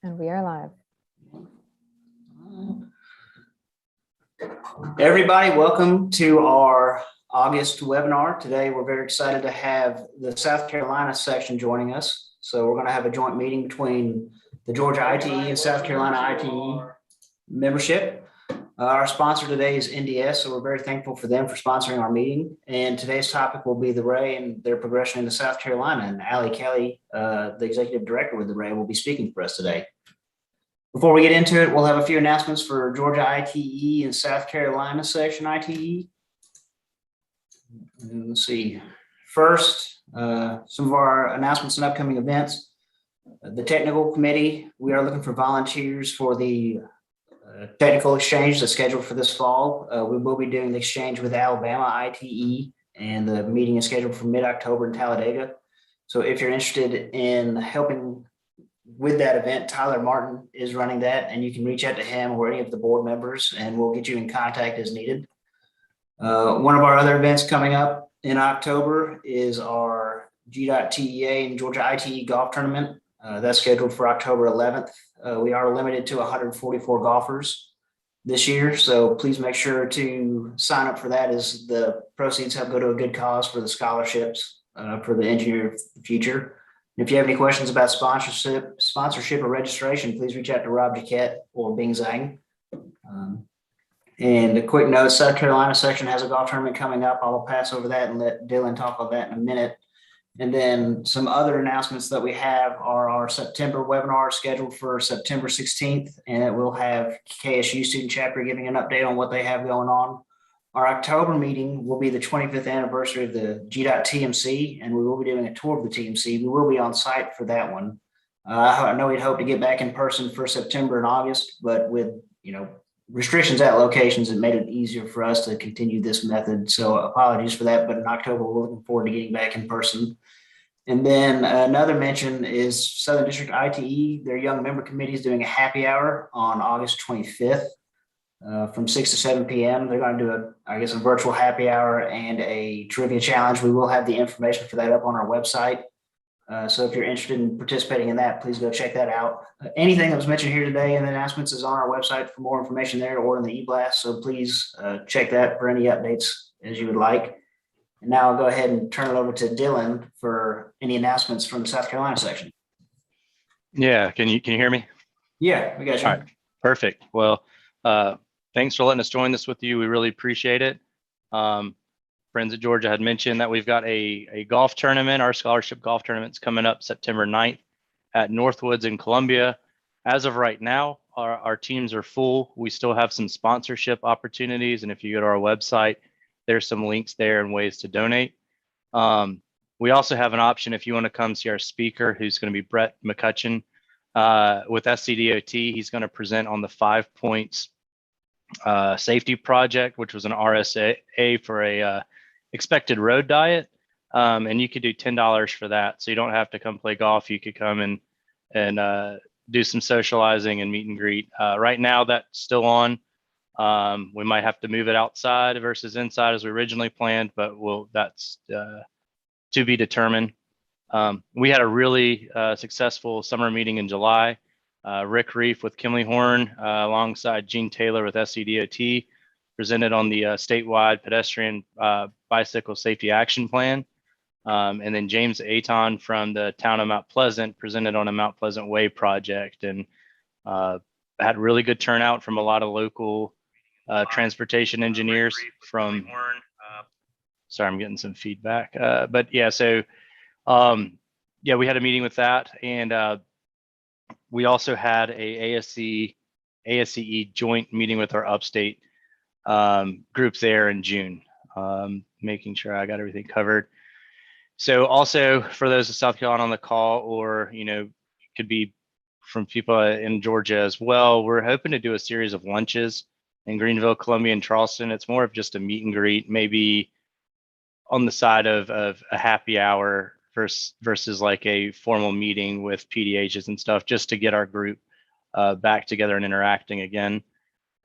And we are live. Everybody, welcome to our August webinar. Today, we're very excited to have the South Carolina section joining us. So we're going to have a joint meeting between the Georgia Ite and South Carolina Ite membership. Our sponsor today is NDS, so we're very thankful for them for sponsoring our meeting. And today's topic will be the Ray and their progression into South Carolina. And Allie Kelly, the executive director with the Ray, will be speaking for us today. Before we get into it, we'll have a few announcements for Georgia Ite and South Carolina section Ite. Let's see. First, some of our announcements and upcoming events. The technical committee, we are looking for volunteers for the technical exchange that's scheduled for this fall. We will be doing the exchange with Alabama Ite, and the meeting is scheduled for mid-October in Talladega. So if you're interested in helping with that event, Tyler Martin is running that, and you can reach out to him or any of the board members, and we'll get you in contact as needed. One of our other events coming up in October is our Gdot TEA and Georgia Ite golf tournament. That's scheduled for October 11th. We are limited to 144 golfers this year, so please make sure to sign up for that, as the proceeds help go to a good cause for the scholarships for the Engineer of the Future. If you have any questions about sponsorship or registration, please reach out to Rob Jaquette or Bing Zhang. And a quick note, South Carolina section has a golf tournament coming up. I'll pass over that and let Dylan talk about that in a minute. And then some other announcements that we have are our September webinar scheduled for September 16th, and it will have KSU student chapter giving an update on what they have going on. Our October meeting will be the 25th anniversary of the Gdot TMC, and we will be doing a tour of the TMC. We will be on site for that one. I know we'd hope to get back in person for September and August, but with restrictions at locations, it made it easier for us to continue this method. So apologies for that, but in October, we're looking forward to getting back in person. And then another mention is Southern District Ite. Their young member committee is doing a happy hour on August 25th from 6 to 7 p.m. They're going to do a virtual happy hour and a trivia challenge. We will have the information for that up on our website. So if you're interested in participating in that, please go check that out. Anything that was mentioned here today in the announcements is on our website for more information there, or in the e-blast. So please check that for any updates as you would like. And now I'll go ahead and turn it over to Dylan for any announcements from the South Carolina section. Yeah, can you hear me? Yeah, we got you. All right, perfect. Well, thanks for letting us join this with you. We really appreciate it. Friends at Georgia had mentioned that we've got a golf tournament. Our scholarship golf tournament's coming up September 9th at Northwoods in Columbia. As of right now, our teams are full. We still have some sponsorship opportunities, and if you go to our website, there's some links there and ways to donate. We also have an option if you want to come see our speaker, who's going to be Brett McCutcheon with SCDOT. He's going to present on the 5 points safety project, which was an RSA for a expected road diet. And you could do $10 for that. So you don't have to come play golf. You could come and do some socializing and meet and greet. Right now that's still on. We might have to move it outside versus inside as we originally planned, but that's to be determined. We had a really successful summer meeting in July. Rick Reef with Kimley Horn alongside Gene Taylor with SCDOT presented on the statewide pedestrian bicycle safety action plan. And then James Aton from the town of Mount Pleasant presented on a Mount Pleasant Way project, and had really good turnout from a lot of local transportation engineers from, sorry, I'm getting some feedback. But yeah, so yeah, we had a meeting with that, and we also had a ASCE joint meeting with our upstate group there in June, making sure I got everything covered. So also for those of South Carolina on the call, or could be from people in Georgia as well, we're hoping to do a series of lunches in Greenville, Columbia, and Charleston. It's more of just a meet and greet, maybe on the side of a happy hour versus like a formal meeting with PDHs and stuff, just to get our group back together and interacting again.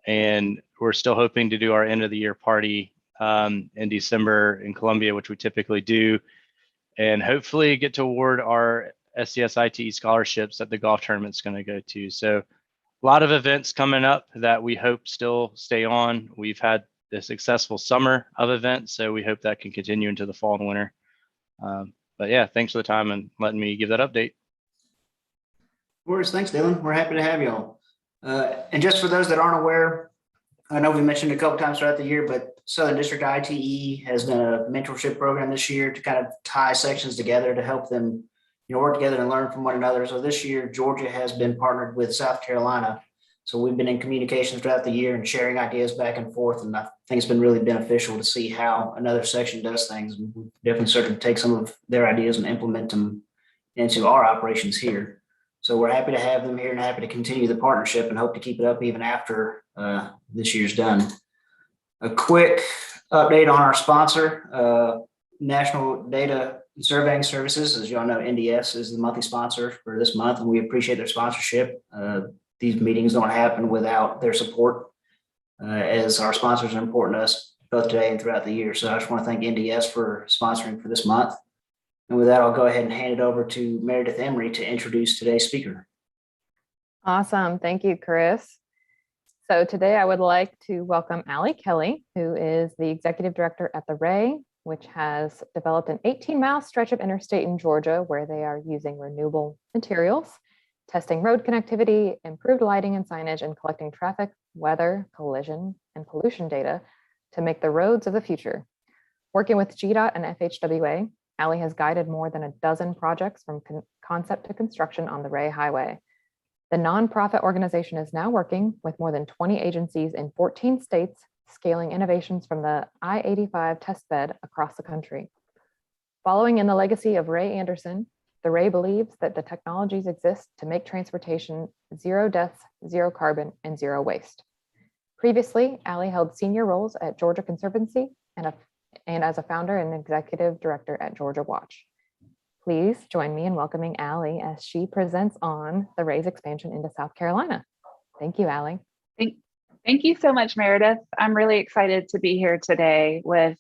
And we're still hoping to do our end of the year party in December in Columbia, which we typically do, and hopefully get to award our SCS ITE scholarships that the golf tournament's going to go to. So a lot of events coming up that we hope still stay on. We've had a successful summer of events, so we hope that can continue into the fall and winter. But yeah, thanks for the time and letting me give that update. Of course, thanks, Dylan. We're happy to have y'all. And just for those that aren't aware, I know we mentioned a couple times throughout the year, but Southern District ITE has done a mentorship program this year to kind of tie sections together to help them, work together and learn from one another. So this year, Georgia has been partnered with South Carolina. So we've been in communications throughout the year and sharing ideas back and forth. And I think it's been really beneficial to see how another section does things. And we definitely sort of take some of their ideas and implement them into our operations here. So we're happy to have them here and happy to continue the partnership and hope to keep it up even after this year's done. A quick update on our sponsor, National Data Surveying Services. As you all know, NDS is the monthly sponsor for this month, and we appreciate their sponsorship. These meetings don't happen without their support, as our sponsors are important to us both today and throughout the year. So I just want to thank NDS for sponsoring for this month. And with that, I'll go ahead and hand it over to Meredith Emery to introduce today's speaker. Awesome. Thank you, Chris. So today I would like to welcome Allie Kelly, who is the Executive Director at the RAY, which has developed an 18-mile stretch of interstate in Georgia where they are using renewable materials, testing road connectivity, improved lighting and signage, and collecting traffic, weather, collision, and pollution data to make the roads of the future. Working with Gdot and FHWA, Allie has guided more than a dozen projects from concept to construction on the Ray Highway. The nonprofit organization is now working with more than 20 agencies in 14 states, scaling innovations from the I-85 test bed across the country. Following in the legacy of Ray Anderson, the Ray believes that the technologies exist to make transportation zero deaths, zero carbon, and zero waste. Previously, Allie held senior roles at Georgia Conservancy and as a founder and executive director at Georgia Watch. Please join me in welcoming Allie as she presents on the Ray's expansion into South Carolina. Thank you, Allie. Thank you so much, Meredith. I'm really excited to be here today with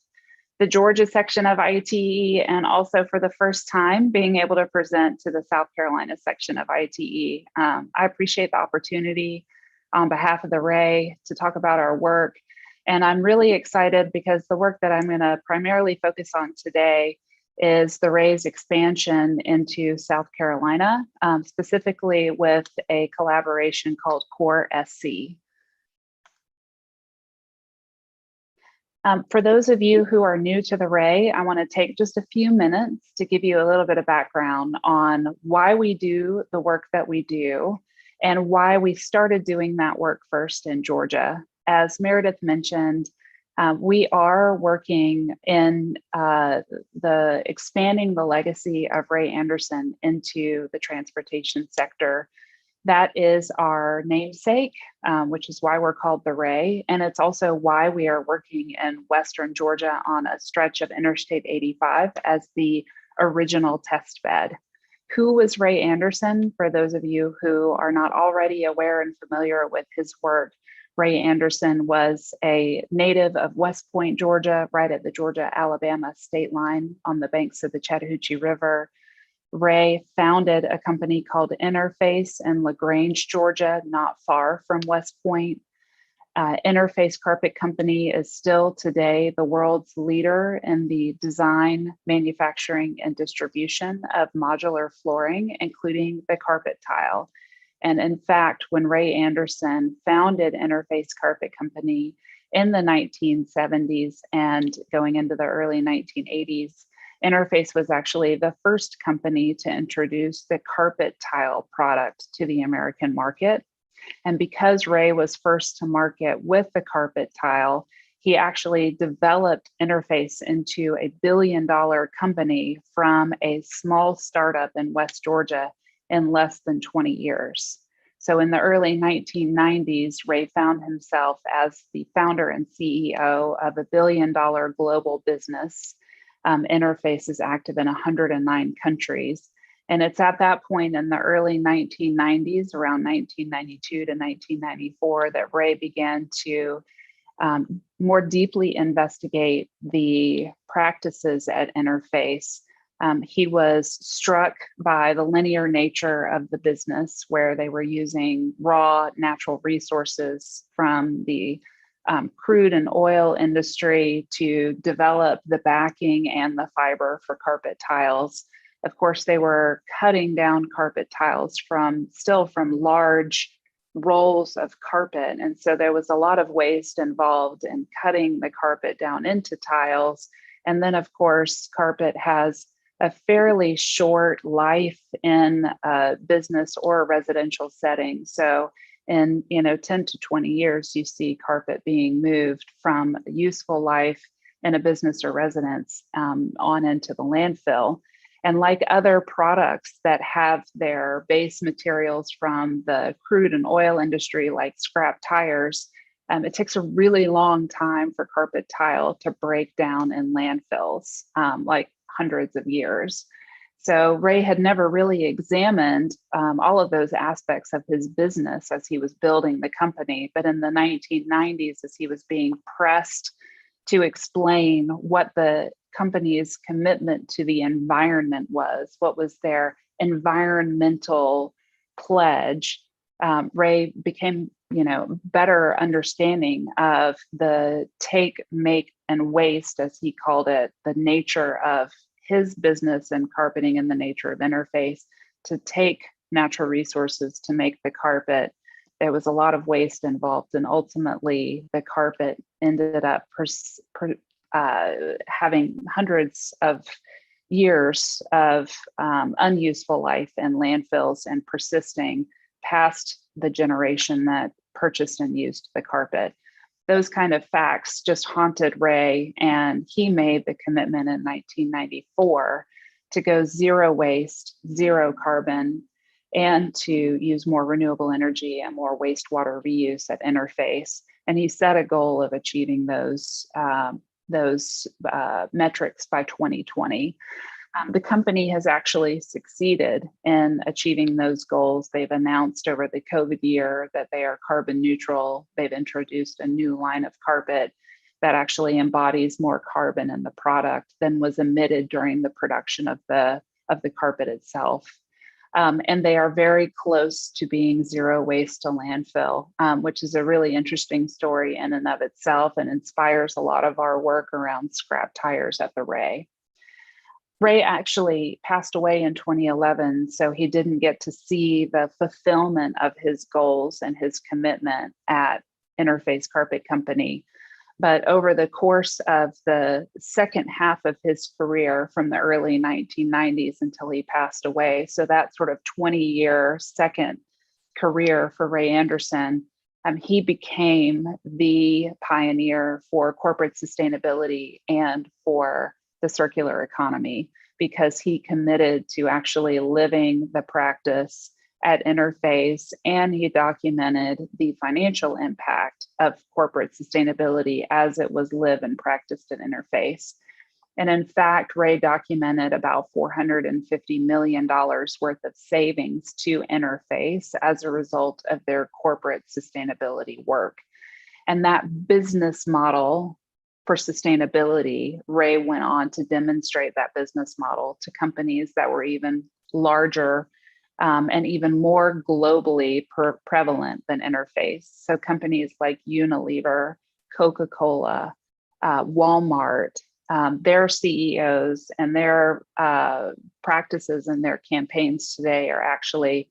the Georgia section of ITE and also for the first time being able to present to the South Carolina section of ITE. I appreciate the opportunity on behalf of the Ray to talk about our work. And I'm really excited because the work that I'm going to primarily focus on today is the Ray's expansion into South Carolina, specifically with a collaboration called Core SC. For those of you who are new to the Ray, I want to take just a few minutes to give you a little bit of background on why we do the work that we do and why we started doing that work first in Georgia. As Meredith mentioned, we are working in the expanding the legacy of Ray Anderson into the transportation sector. That is our namesake, which is why we're called the Ray. And it's also why we are working in Western Georgia on a stretch of Interstate 85 as the original test bed. Who was Ray Anderson? For those of you who are not already aware and familiar with his work, Ray Anderson was a native of West Point, Georgia, right at the Georgia-Alabama state line on the banks of the Chattahoochee River. Ray founded a company called Interface in LaGrange, Georgia, not far from West Point. Interface Carpet Company is still today the world's leader in the design, manufacturing, and distribution of modular flooring, including the carpet tile. And in fact, when Ray Anderson founded Interface Carpet Company in the 1970s and going into the early 1980s, Interface was actually the first company to introduce the carpet tile product to the American market. And because Ray was first to market with the carpet tile, he actually developed Interface into a billion-dollar company from a small startup in West Georgia in less than 20 years. So in the early 1990s, Ray found himself as the founder and CEO of a billion-dollar global business. Interface is active in 109 countries. And it's at that point in the early 1990s, around 1992 to 1994, that Ray began to more deeply investigate the practices at Interface He was struck by the linear nature of the business, where they were using raw natural resources from the crude and oil industry to develop the backing and the fiber for carpet tiles. Of course, they were cutting down carpet tiles from large rolls of carpet. And so there was a lot of waste involved in cutting the carpet down into tiles. And then, of course, carpet has a fairly short life in a business or a residential setting. So in 10 to 20 years, you see carpet being moved from a useful life in a business or residence on into the landfill. And like other products that have their base materials from the crude and oil industry, like scrap tires, it takes a really long time for carpet tile to break down in landfills, like hundreds of years. So Ray had never really examined all of those aspects of his business as he was building the company. But in the 1990s, as he was being pressed to explain what the company's commitment to the environment was, what was their environmental pledge, Ray became, better understanding of the take, make, and waste, as he called it, the nature of his business and carpeting and the nature of interface, to take natural resources to make the carpet. There was a lot of waste involved, and ultimately the carpet ended up having hundreds of years of unuseful life in landfills and persisting past the generation that purchased and used the carpet. Those kind of facts just haunted Ray, and he made the commitment in 1994 to go zero waste, zero carbon, and to use more renewable energy and more wastewater reuse at interface. And he set a goal of achieving those metrics by 2020. The company has actually succeeded in achieving those goals. They've announced over the COVID year that they are carbon neutral. They've introduced a new line of carpet that actually embodies more carbon in the product than was emitted during the production of the carpet itself. And they are very close to being zero waste to landfill, which is a really interesting story in and of itself, and inspires a lot of our work around scrap tires at the Ray. Ray actually passed away in 2011, so he didn't get to see the fulfillment of his goals and his commitment at Interface Carpet Company. But over the course of the second half of his career, from the early 1990s until he passed away, so that sort of 20-year second career for Ray Anderson, he became the pioneer for corporate sustainability and for the circular economy, because he committed to actually living the practice at Interface, and he documented the financial impact of corporate sustainability as it was lived and practiced at Interface. And in fact, Ray documented about $450 million worth of savings to Interface as a result of their corporate sustainability work. And that business model for sustainability, Ray went on to demonstrate that business model to companies that were even larger and even more globally prevalent than Interface. So companies like Unilever, Coca-Cola, Walmart, their CEOs and their practices and their campaigns today are actually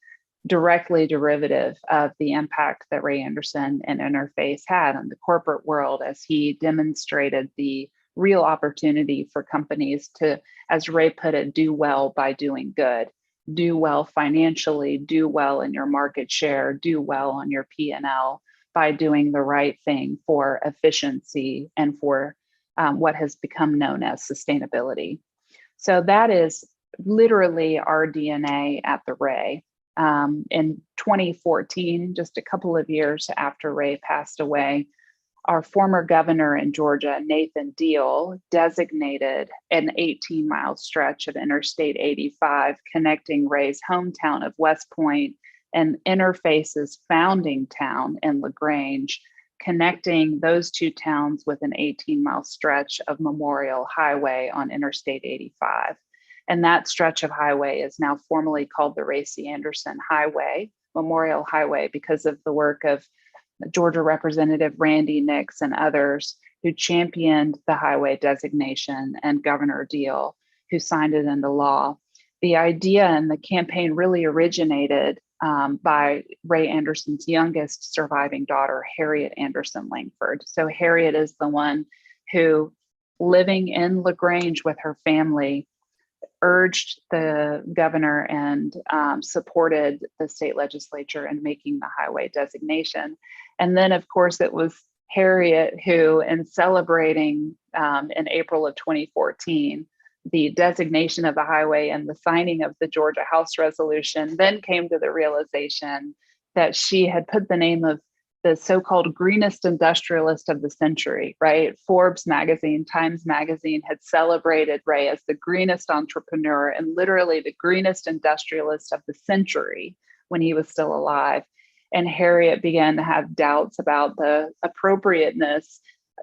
directly derivative of the impact that Ray Anderson and Interface had on the corporate world, as he demonstrated the real opportunity for companies to, as Ray put it, do well by doing good. Do well financially, do well in your market share, do well on your P&L by doing the right thing for efficiency and for what has become known as sustainability. So that is literally our DNA at the Ray. In 2014, just a couple of years after Ray passed away, our former governor in Georgia, Nathan Deal, designated an 18-mile stretch of Interstate 85 connecting Ray's hometown of West Point and Interface's founding town in LaGrange, connecting those two towns with an 18-mile stretch of Memorial Highway on Interstate 85. And that stretch of highway is now formally called the Ray C. Anderson Highway, Memorial Highway, because of the work of Georgia Representative Randy Nix and others who championed the highway designation, and Governor Deal, who signed it into law. The idea and the campaign really originated by Ray Anderson's youngest surviving daughter, Harriet Anderson Langford. So Harriet is the one who, living in LaGrange with her family, urged the governor and supported the state legislature in making the highway designation. And then, of course, it was Harriet who, in celebrating in April of 2014, the designation of the highway and the signing of the Georgia House resolution, then came to the realization that she had put the name of the so-called greenest industrialist of the century, right? Forbes magazine, Times magazine had celebrated Ray as the greenest entrepreneur and literally the greenest industrialist of the century when he was still alive. And Harriet began to have doubts about the appropriateness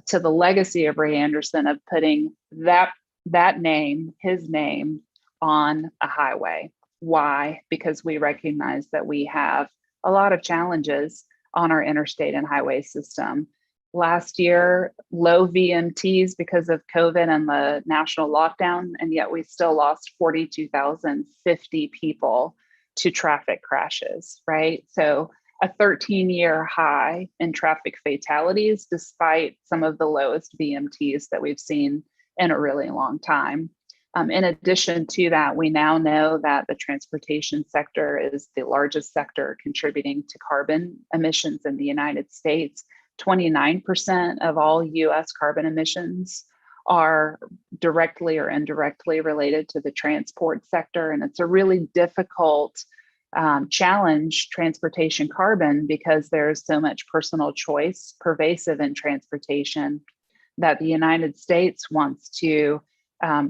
to the legacy of Ray Anderson of putting that name, his name, on a highway. Why? Because we recognize that we have a lot of challenges on our interstate and highway system. Last year, low VMTs because of COVID and the national lockdown, and yet we still lost 42,050 people to traffic crashes, right? So a 13-year high in traffic fatalities, despite some of the lowest VMTs that we've seen in a really long time. In addition to that, we now know that the transportation sector is the largest sector contributing to carbon emissions in the United States. 29% of all US carbon emissions are directly or indirectly related to the transport sector. And it's a really difficult challenge, transportation carbon, because there's so much personal choice pervasive in transportation that the United States wants to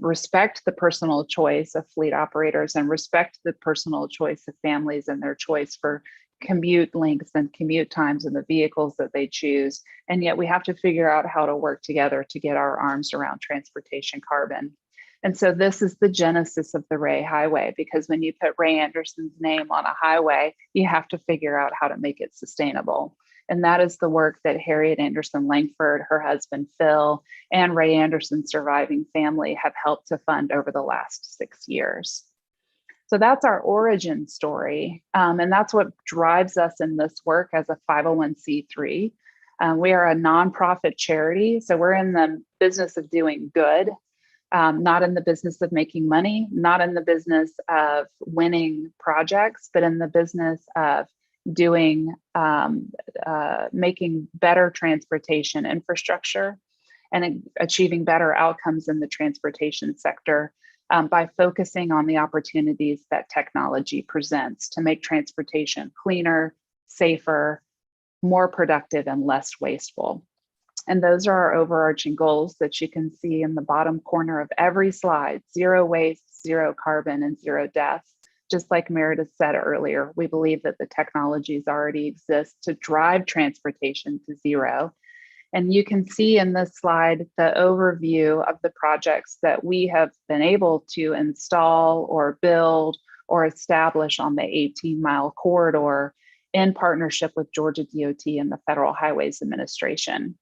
respect the personal choice of fleet operators and respect the personal choice of families and their choice for commute lengths and commute times and the vehicles that they choose. And yet we have to figure out how to work together to get our arms around transportation carbon. And so this is the genesis of the Ray Highway, because when you put Ray Anderson's name on a highway, you have to figure out how to make it sustainable. And that is the work that Harriet Anderson Langford, her husband Phil, and Ray Anderson's surviving family have helped to fund over the last 6 years. So that's our origin story. And that's what drives us in this work as a 501c3. We are a nonprofit charity. So we're in the business of doing good, not in the business of making money, not in the business of winning projects, but in the business of doing making better transportation infrastructure and achieving better outcomes in the transportation sector by focusing on the opportunities that technology presents to make transportation cleaner, safer, more productive, and less wasteful. And those are our overarching goals that you can see in the bottom corner of every slide: zero waste, zero carbon, and zero death. Just like Meredith said earlier, we believe that the technologies already exist to drive transportation to zero. And you can see in this slide the overview of the projects that we have been able to install or build or establish on the 18-mile corridor in partnership with Georgia DOT and the Federal Highways Administration.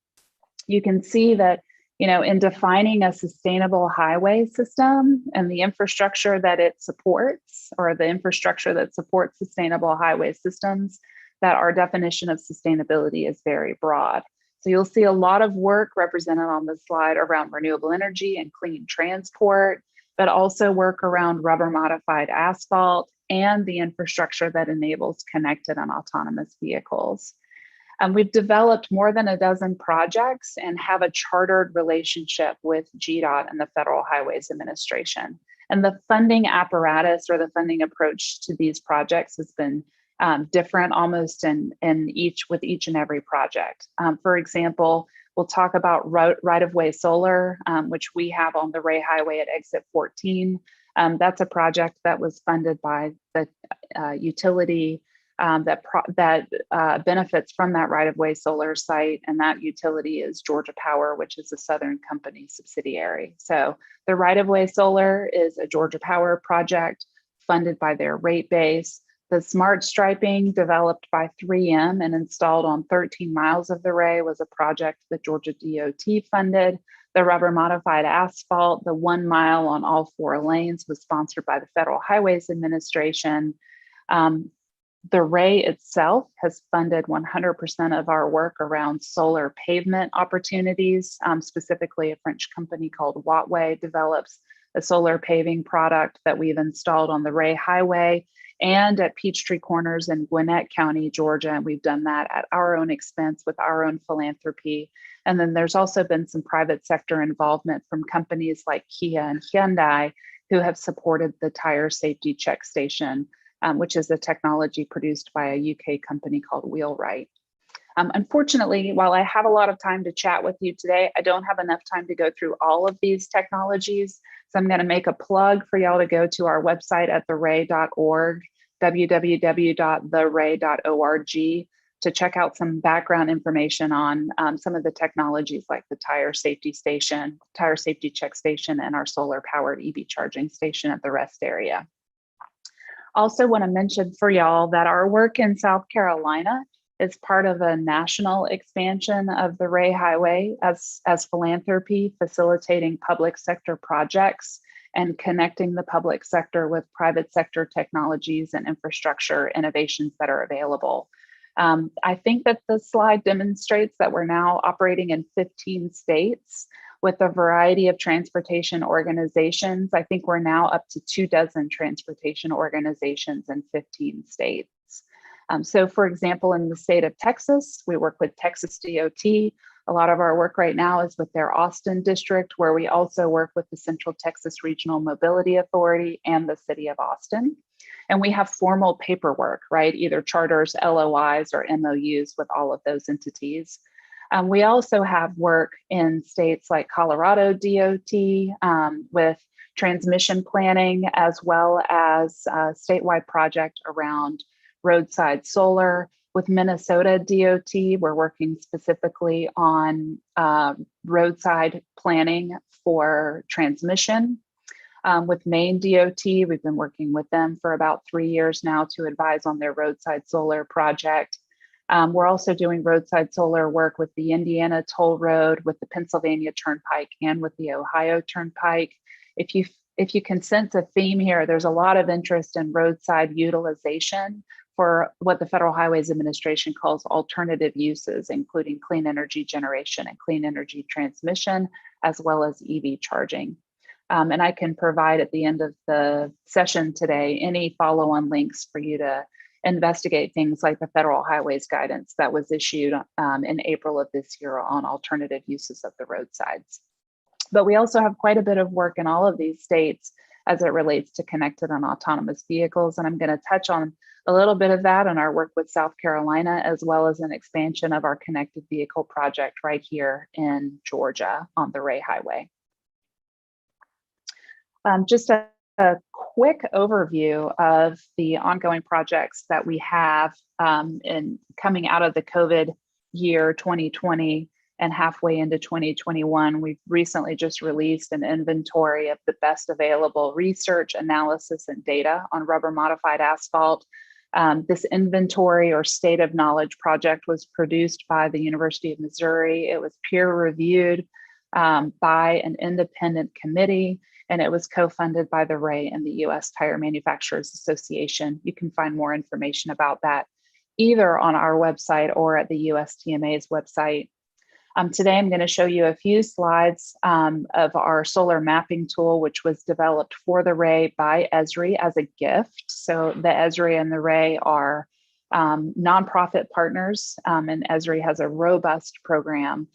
You can see that, in defining a sustainable highway system and the infrastructure that it supports, or the infrastructure that supports sustainable highway systems, that our definition of sustainability is very broad. So you'll see a lot of work represented on this slide around renewable energy and clean transport, but also work around rubber modified asphalt and the infrastructure that enables connected and autonomous vehicles. We've developed more than a dozen projects and have a chartered relationship with Gdot and the Federal Highways Administration. And the funding apparatus or the funding approach to these projects has been different almost with each and every project. For example, we'll talk about right-of-way solar, which we have on the Ray Highway at exit 14. That's a project that was funded by the utility that benefits from that right-of-way solar site, and that utility is Georgia Power, which is a Southern Company subsidiary. So the right-of-way solar is a Georgia Power project funded by their rate base. The smart striping developed by 3M and installed on 13 miles of the Ray was a project that Georgia DOT funded. The rubber modified asphalt, the 1 mile on all 4 lanes, was sponsored by the Federal Highways Administration. The Ray itself has funded 100% of our work around solar pavement opportunities. Specifically, a French company called Wattway develops a solar paving product that we've installed on the Ray Highway and at Peachtree Corners in Gwinnett County, Georgia. And we've done that at our own expense with our own philanthropy. And then there's also been some private sector involvement from companies like Kia and Hyundai, who have supported the tire safety check station, which is a technology produced by a UK company called Wheelwright. Unfortunately, while I have a lot of time to chat with you today, I don't have enough time to go through all of these technologies. So I'm going to make a plug for y'all to go to our website at theray.org, www.theray.org, to check out some background information on some of the technologies like the tire safety station, tire safety check station, and our solar powered EV charging station at the rest area. Also want to mention for y'all that our work in South Carolina is part of a national expansion of the Ray Highway as philanthropy, facilitating public sector projects and connecting the public sector with private sector technologies and infrastructure innovations that are available. I think that the slide demonstrates that we're now operating in 15 states with a variety of transportation organizations. I think we're now up to 24 transportation organizations in 15 states. So for example, in the state of Texas, we work with Texas DOT. A lot of our work right now is with their Austin district, where we also work with the Central Texas Regional Mobility Authority and the city of Austin. And we have formal paperwork, right? Either charters, LOIs, or MOUs with all of those entities. We also have work in states like Colorado DOT with transmission planning, as well as a statewide project around Roadside Solar. With Minnesota DOT, we're working specifically on roadside planning for transmission. With Maine DOT, we've been working with them for about 3 years now to advise on their Roadside Solar project. We're also doing roadside solar work with the Indiana Toll Road, with the Pennsylvania Turnpike, and with the Ohio Turnpike. If you can sense a theme here, there's a lot of interest in roadside utilization for what the Federal Highways Administration calls alternative uses, including clean energy generation and clean energy transmission, as well as EV charging. And I can provide at the end of the session today any follow-on links for you to investigate things like the Federal Highways guidance that was issued in April of this year on alternative uses of the roadsides. But we also have quite a bit of work in all of these states as it relates to connected and autonomous vehicles. And I'm going to touch on a little bit of that in our work with South Carolina, as well as an expansion of our connected vehicle project right here in Georgia on the Ray Highway. Just a quick overview of the ongoing projects that we have in coming out of the COVID year 2020 and halfway into 2021. We've recently just released an inventory of the best available research, analysis, and data on rubber modified asphalt. This inventory or state of knowledge project was produced by the University of Missouri. It was peer reviewed by an independent committee, and it was co-funded by the Ray and the U.S. Tire Manufacturers Association. You can find more information about that either on our website or at the USTMA's website. Today, I'm going to show you a few slides of our solar mapping tool, which was developed for the Ray by Esri as a gift. So the Esri and the Ray are nonprofit partners, and Esri has a robust program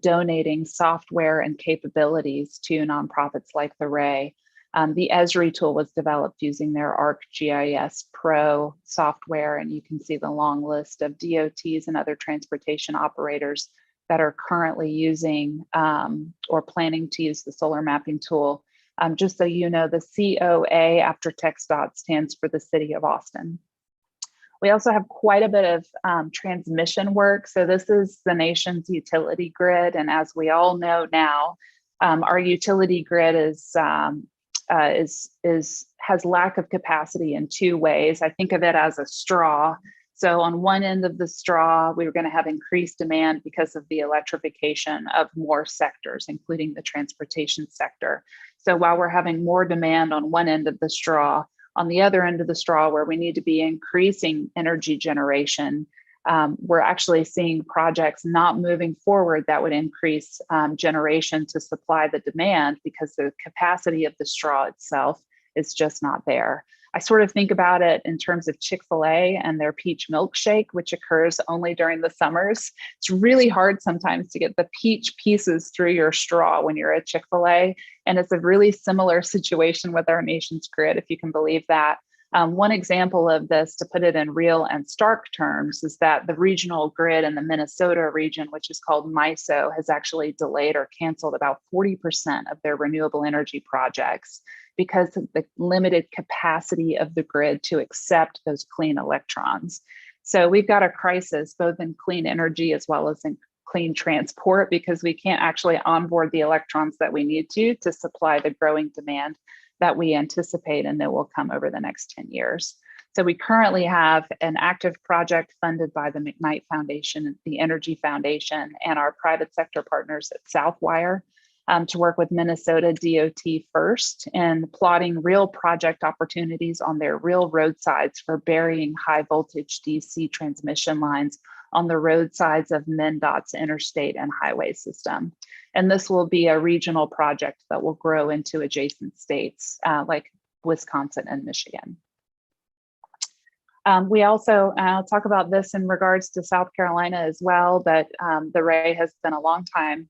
donating software and capabilities to nonprofits like the Ray. The Esri tool was developed using their ArcGIS Pro software, and you can see the long list of DOTs and other transportation operators that are currently using or planning to use the solar mapping tool. Just so you know, the COA after TxDOT stands for the City of Austin. We also have quite a bit of transmission work. So this is the nation's utility grid. And as we all know now, our utility grid has lack of capacity in two ways. I think of it as a straw. So on one end of the straw, we were going to have increased demand because of the electrification of more sectors, including the transportation sector. So while we're having more demand on one end of the straw, on the other end of the straw, where we need to be increasing energy generation, we're actually seeing projects not moving forward that would increase generation to supply the demand because the capacity of the straw itself is just not there. I sort of think about it in terms of Chick-fil-A and their peach milkshake, which occurs only during the summers. It's really hard sometimes to get the peach pieces through your straw when you're at Chick-fil-A. And it's a really similar situation with our nation's grid, if you can believe that. One example of this, to put it in real and stark terms, is that the regional grid in the Minnesota region, which is called MISO, has actually delayed or canceled about 40% of their renewable energy projects because of the limited capacity of the grid to accept those clean electrons. So we've got a crisis both in clean energy as well as in clean transport because we can't actually onboard the electrons that we need to supply the growing demand that we anticipate and that will come over the next 10 years. So we currently have an active project funded by the McKnight Foundation, the Energy Foundation, and our private sector partners at Southwire to work with Minnesota DOT first in plotting real project opportunities on their real roadsides for burying high voltage DC transmission lines on the roadsides of MnDOT's interstate and highway system. And this will be a regional project that will grow into adjacent states like Wisconsin and Michigan. We also, I'll talk about this in regards to South Carolina as well, but the Ray has been a long time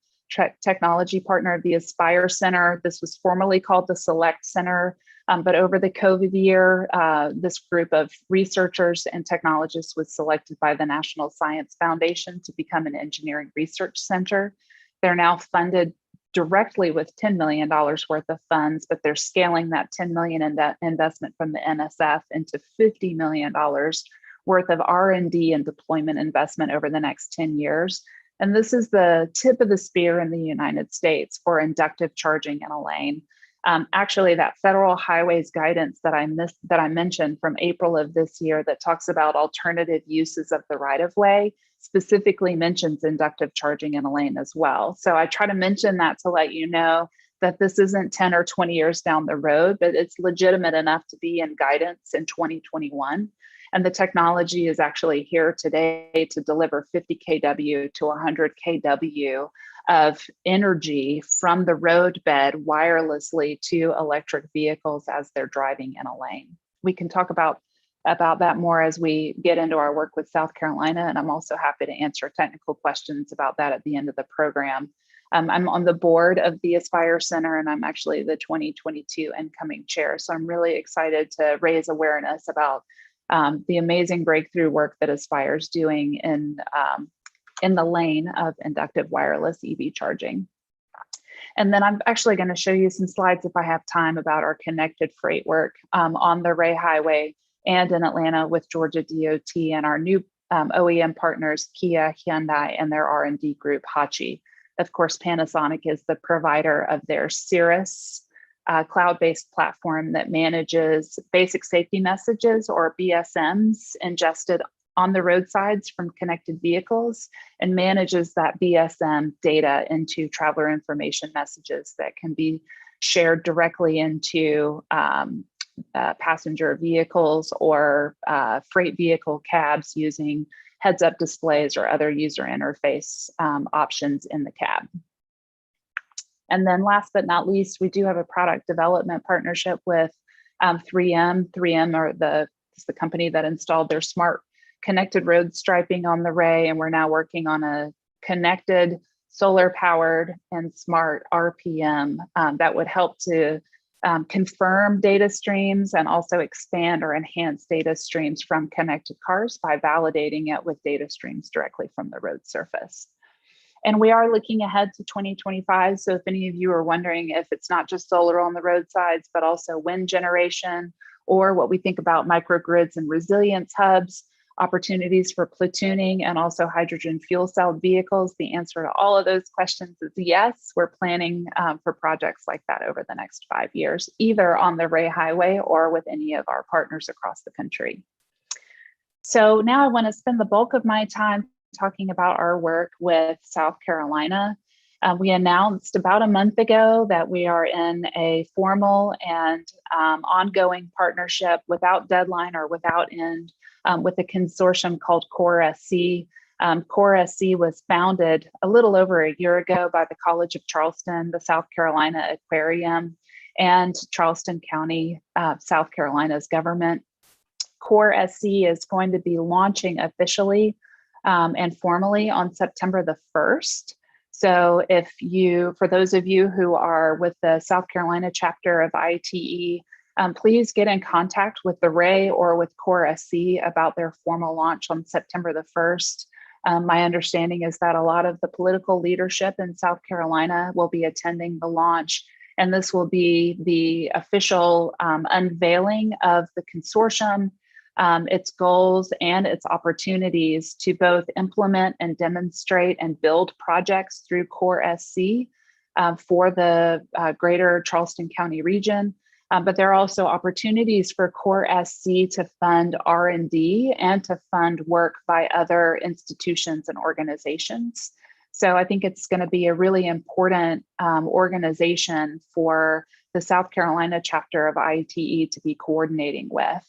technology partner of the Aspire Center. This was formerly called the Select Center, but over the COVID year, this group of researchers and technologists was selected by the National Science Foundation to become an engineering research center. They're now funded directly with $10 million worth of funds, but they're scaling that $10 million investment from the NSF into $50 million worth of R&D and deployment investment over the next 10 years. And this is the tip of the spear in the United States for inductive charging in a lane. Actually, that federal highways guidance that I mentioned from April of this year that talks about alternative uses of the right-of-way specifically mentions inductive charging in a lane as well. So I try to mention that to let you know that this isn't 10 or 20 years down the road, but it's legitimate enough to be in guidance in 2021. And the technology is actually here today to deliver 50 kW to 100 kW of energy from the roadbed wirelessly to electric vehicles as they're driving in a lane. We can talk about that more as we get into our work with South Carolina, and I'm also happy to answer technical questions about that at the end of the program. I'm on the board of the Aspire Center, and I'm actually the 2022 incoming chair. So I'm really excited to raise awareness about the amazing breakthrough work that Aspire is doing in the lane of inductive wireless EV charging. And then I'm actually going to show you some slides, if I have time, about our connected freight work on the Ray Highway and in Atlanta with Georgia DOT and our new OEM partners, Kia, Hyundai, and their R&D group, Hachi. Of course, Panasonic is the provider of their Cirrus cloud-based platform that manages basic safety messages, or BSMs, ingested on the roadsides from connected vehicles, and manages that BSM data into traveler information messages that can be shared directly into passenger vehicles or freight vehicle cabs using heads-up displays or other user interface options in the cab. And then last but not least, we do have a product development partnership with 3M. 3M is the company that installed their smart connected road striping on the Ray, and we're now working on a connected solar powered and smart RPM that would help to confirm data streams and also expand or enhance data streams from connected cars by validating it with data streams directly from the road surface. And we are looking ahead to 2025. So if any of you are wondering if it's not just solar on the roadsides, but also wind generation, or what we think about microgrids and resilience hubs, opportunities for platooning and also hydrogen fuel cell vehicles. The answer to all of those questions is yes. We're planning for projects like that over the next 5 years, either on the Ray Highway or with any of our partners across the country. So now I want to spend the bulk of my time talking about our work with South Carolina. We announced about a month ago that we are in a formal and ongoing partnership without deadline or without end with a consortium called Core SC. Core SC was founded a little over a year ago by the College of Charleston, the South Carolina Aquarium, and Charleston County, South Carolina's government. Core SC is going to be launching officially and formally on September the 1st. So for those of you who are with the South Carolina chapter of ITE, please get in contact with the Ray or with Core SC about their formal launch on September the 1st. My understanding is that a lot of the political leadership in South Carolina will be attending the launch, and this will be the official unveiling of the consortium, its goals and its opportunities to both implement and demonstrate and build projects through Core SC for the greater Charleston County region. But there are also opportunities for Core SC to fund R&D and to fund work by other institutions and organizations. So I think it's going to be a really important organization for the South Carolina chapter of ITE to be coordinating with.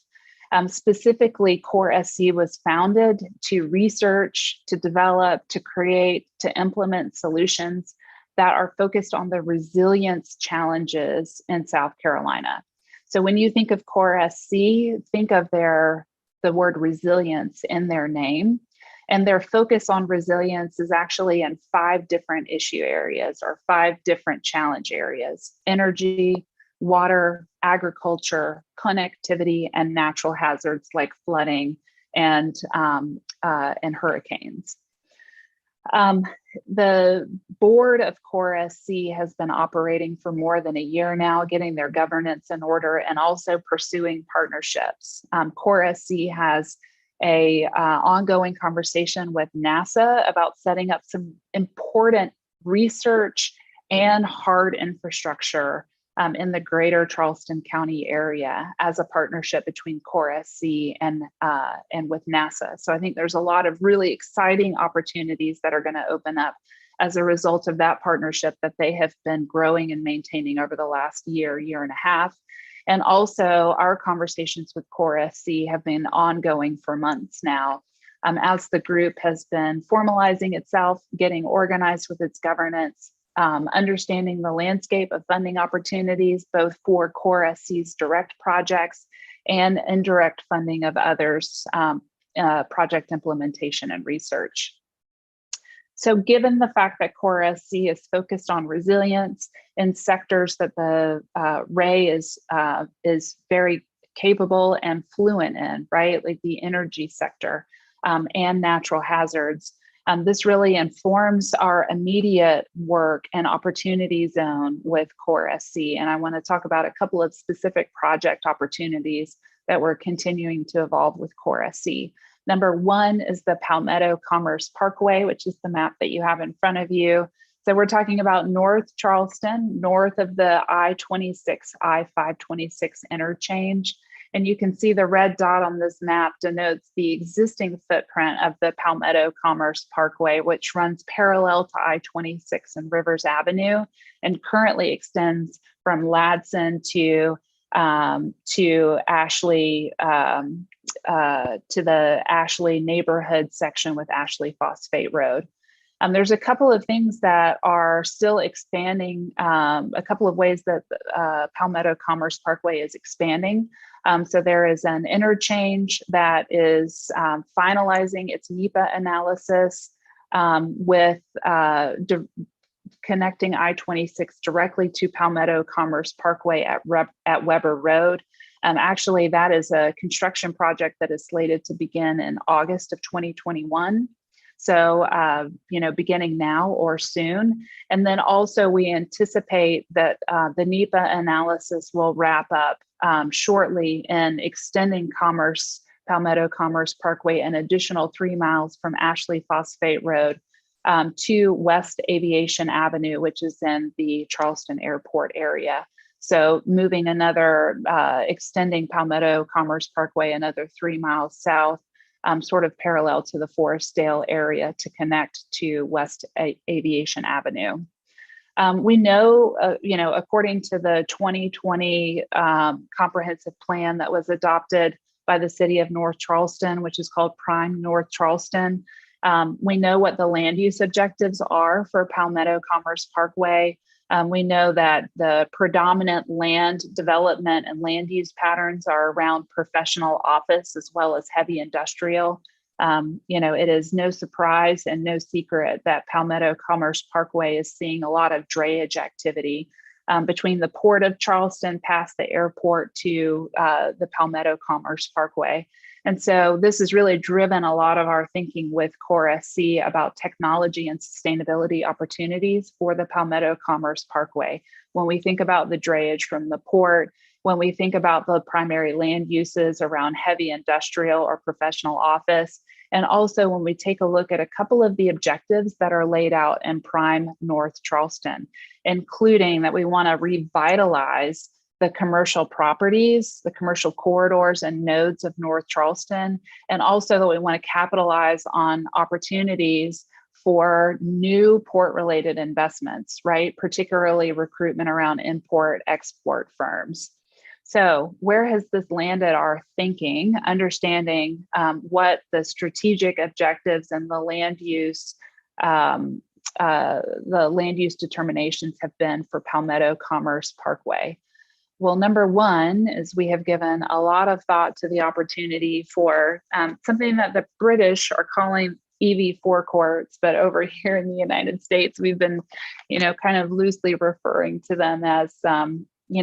Specifically, Core SC was founded to research, to develop, to create, to implement solutions that are focused on the resilience challenges in South Carolina. So when you think of Core SC, think of the word resilience in their name. And their focus on resilience is actually in 5 different issue areas or 5 different challenge areas: energy, water, agriculture, connectivity, and natural hazards like flooding and hurricanes. The board of Core SC has been operating for more than a year now, getting their governance in order and also pursuing partnerships. Core SC has a ongoing conversation with NASA about setting up some important research and hard infrastructure in the greater Charleston County area as a partnership between Core SC and with NASA. So I think there's a lot of really exciting opportunities that are going to open up as a result of that partnership that they have been growing and maintaining over the last year and a half. And also our conversations with Core SC have been ongoing for months now. As the group has been formalizing itself, getting organized with its governance, understanding the landscape of funding opportunities, both for Core SC's direct projects and indirect funding of others, project implementation and research. So given the fact that Core SC is focused on resilience in sectors that the Ray is very capable and fluent in, right? Like the energy sector and natural hazards. This really informs our immediate work and opportunity zone with Core SC. And I want to talk about a couple of specific project opportunities that we're continuing to evolve with Core SC. Number 1 is the Palmetto Commerce Parkway, which is the map that you have in front of you. So we're talking about North Charleston, north of the I-26, I-526 interchange. And you can see the red dot on this map denotes the existing footprint of the Palmetto Commerce Parkway, which runs parallel to I-26 and Rivers Avenue and currently extends from Ladson to Ashley, to the Ashley neighborhood section with Ashley Phosphate Road. There's a couple of things that are still expanding, a couple of ways that Palmetto Commerce Parkway is expanding. So there is an interchange that is finalizing its NEPA analysis with connecting I-26 directly to Palmetto Commerce Parkway at Weber Road. Actually, that is a construction project that is slated to begin in August of 2021. So, beginning now or soon. And then also we anticipate that the NEPA analysis will wrap up shortly in extending commerce Palmetto Commerce Parkway, an additional 3 miles from Ashley Phosphate Road to West Aviation Avenue, which is in the Charleston Airport area. So moving another, extending Palmetto Commerce Parkway another 3 miles south, sort of parallel to the Forestdale area to connect to West Aviation Avenue. We know, according to the 2020 comprehensive plan that was adopted by the city of North Charleston, which is called Prime North Charleston, we know what the land use objectives are for Palmetto Commerce Parkway. We know that the predominant land development and land use patterns are around professional office as well as heavy industrial. It is no surprise and no secret that Palmetto Commerce Parkway is seeing a lot of drayage activity between the port of Charleston past the airport to the Palmetto Commerce Parkway. And so this has really driven a lot of our thinking with Core SC about technology and sustainability opportunities for the Palmetto Commerce Parkway. When we think about the drayage from the port, when we think about the primary land uses around heavy industrial or professional office, and also when we take a look at a couple of the objectives that are laid out in Prime North Charleston, including that we want to revitalize the commercial properties, the commercial corridors and nodes of North Charleston, and also that we want to capitalize on opportunities for new port-related investments, right? Particularly recruitment around import-export firms. So where has this landed our thinking, understanding what the strategic objectives and the land use determinations have been for Palmetto Commerce Parkway? Well, number one is we have given a lot of thought to the opportunity for something that the British are calling EV forecourts, but over here in the United States, we've been, kind of loosely referring to them as,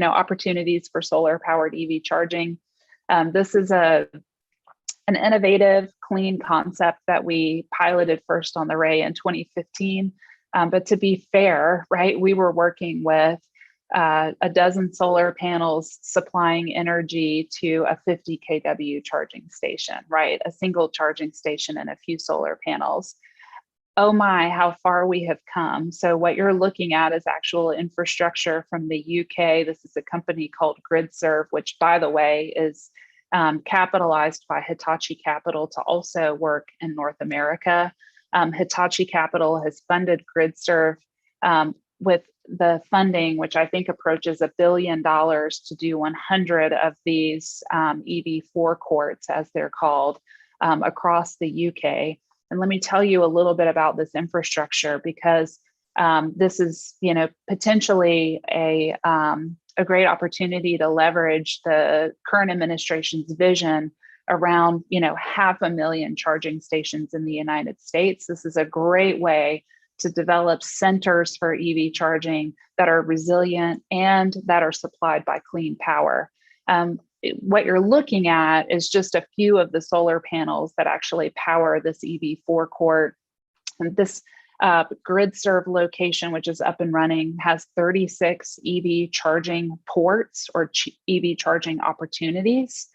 opportunities for solar-powered EV charging. This is an innovative, clean concept that we piloted first on the Ray in 2015. But to be fair, right, we were working with a dozen solar panels supplying energy to a 50 kW charging station, right? A single charging station and a few solar panels. Oh my, how far we have come. So what you're looking at is actual infrastructure from the UK. This is a company called GridServe, which by the way is capitalized by Hitachi Capital to also work in North America. Hitachi Capital has funded GridServe with the funding, which I think approaches $1 billion to do 100 of these EV forecourts, as they're called, across the UK. And let me tell you a little bit about this infrastructure, because this is, potentially a great opportunity to leverage the current administration's vision around, 500,000 charging stations in the United States. This is a great way to develop centers for EV charging that are resilient and that are supplied by clean power. What you're looking at is just a few of the solar panels that actually power this EV forecourt. And this GridServe location, which is up and running, has 36 EV charging ports or EV charging opportunities.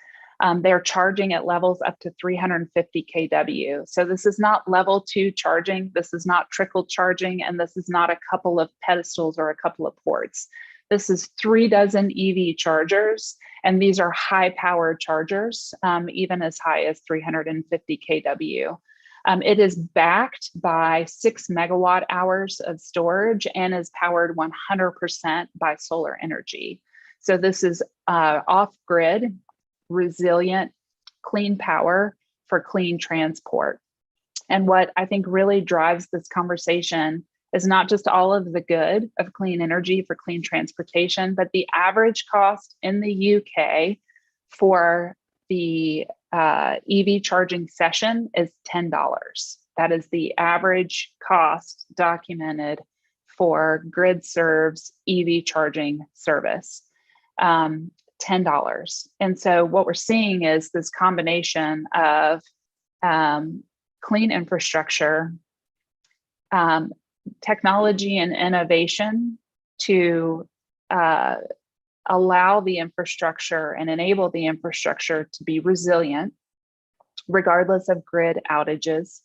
They're charging at levels up to 350 kW. So this is not level 2 charging. This is not trickle charging. And this is not a couple of pedestals or a couple of ports. This is 36 EV chargers. And these are high powered chargers, even as high as 350 kW. It is backed by 6 megawatt hours of storage and is powered 100% by solar energy. So this is off-grid, resilient, clean power for clean transport. And what I think really drives this conversation is not just all of the good of clean energy for clean transportation, but the average cost in the UK for the EV charging session is $10. That is the average cost documented for GridServe's EV charging service. $10. And so what we're seeing is this combination of clean infrastructure, technology and innovation to allow the infrastructure and enable the infrastructure to be resilient regardless of grid outages,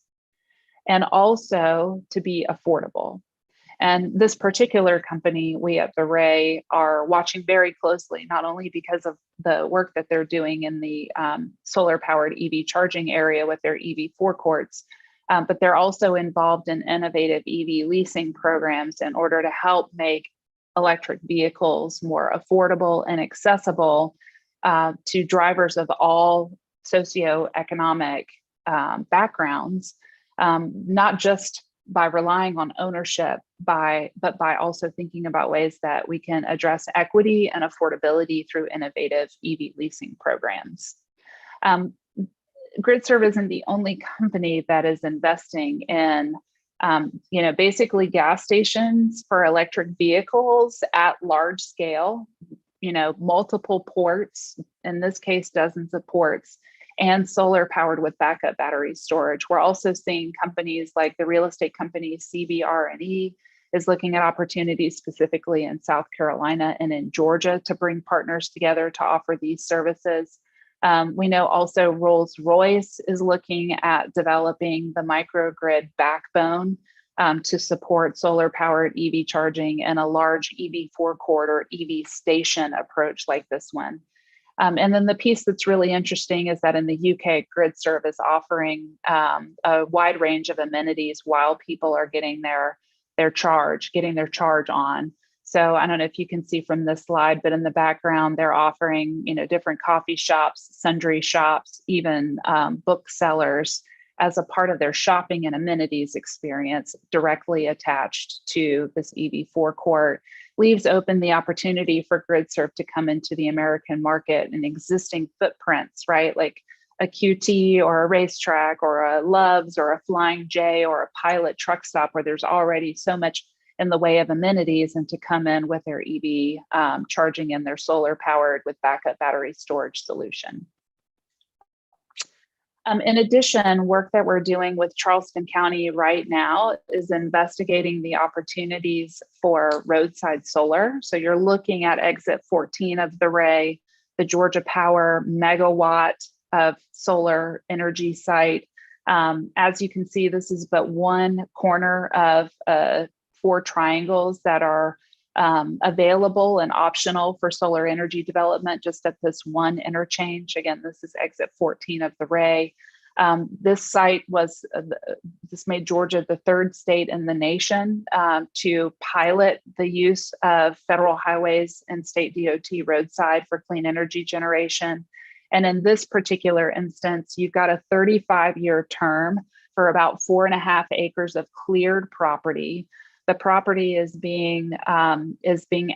and also to be affordable. And this particular company, we at the Ray are watching very closely, not only because of the work that they're doing in the solar powered EV charging area with their EV forecourts, but they're also involved in innovative EV leasing programs in order to help make electric vehicles more affordable and accessible to drivers of all socioeconomic backgrounds, not just by relying on ownership, but by also thinking about ways that we can address equity and affordability through innovative EV leasing programs. GridServe isn't the only company that is investing in, basically gas stations for electric vehicles at large scale, multiple ports, in this case, dozens of ports, and solar powered with backup battery storage. We're also seeing companies like the real estate company CBRE is looking at opportunities specifically in South Carolina and in Georgia to bring partners together to offer these services. We know also Rolls-Royce is looking at developing the microgrid backbone to support solar powered EV charging and a large EV forecourt or EV station approach like this one. And then the piece that's really interesting is that in the UK, GridServe is offering a wide range of amenities while people are getting their charge on. So I don't know if you can see from this slide, but in the background, they're offering, different coffee shops, sundry shops, even booksellers as a part of their shopping and amenities experience directly attached to this EV forecourt. Leaves open the opportunity for GridServe to come into the American market in existing footprints, right? Like a QT or a racetrack or a Love's or a Flying J or a Pilot truck stop where there's already so much in the way of amenities, and to come in with their EV charging and their solar powered with backup battery storage solution. In addition, work that we're doing with Charleston County right now is investigating the opportunities for roadside solar. So you're looking at exit 14 of the Ray, the Georgia Power megawatt of solar energy site. As you can see, this is but one corner of 4 triangles that are available and optional for solar energy development just at this one interchange. Again, this is exit 14 of the Ray. This site this made Georgia the 3rd state in the nation to pilot the use of federal highways and state DOT roadside for clean energy generation. And in this particular instance, you've got a 35-year term for about 4.5 acres of cleared property. The property is being additive